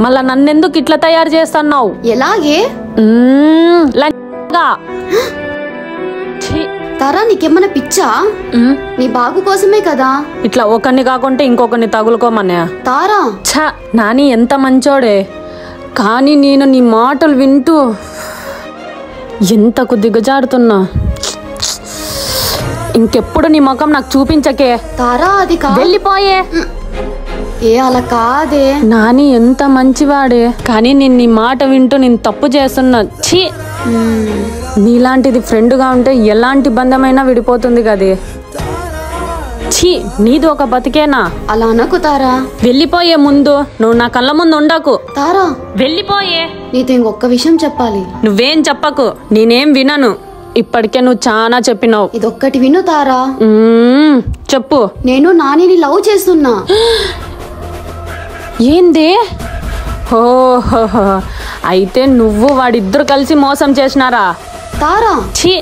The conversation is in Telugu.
మళ్ళా నన్నెందుకు ఇట్లా తయారు చేస్తున్నావు? ఎలాగే? తారా నీకేమన్నా పిచ్చా? నీ బాగు కోసమే కదా. ఇట్లా ఒకరిని కాకుంటే ఇంకొకరిని తగులుకోమన్నా. తారా ఛ, నాని ఎంత మంచోడే, కానీ నేను నీ మాటలు వింటూ ఎంతకు దిగజారుతున్నా. ఇంకెప్పుడు నీ ముఖం నాకు చూపించకే. తారా అది కాదు, వెళ్ళిపోయే. ఏ అలా కాదే. నాని ఎంత మంచివాడే, కానీ నేను నీ మాట వింటూ నేను తప్పు చేస్తున్నా. ఛీ, నీలాంటిది ఫ్రెండ్గా ఉంటే ఎలాంటి బంధమైనా విడిపోతుంది కదే. ఛీ, నీది ఒక బతికేనా? అలా అనకు తారా. వెళ్ళిపోయే ముందు, నువ్వు నా కళ్ళ ముందు ఉండకు. తారా వెళ్ళిపోయే. నీతో ఇంకొక విషయం చెప్పాలి. నువ్వేం చెప్పకు, నేనేం వినను. ఇప్పటికే నువ్వు చాలా చెప్పినావు. ఇదొక్కటి విను తారా. చెప్పు. నేను నానిని లవ్ చేస్తున్నా. ఏంది? ఓహో, అయితే నువ్వు వాడిద్దరు కలిసి మోసం చేసినారా? తారా ఛీ.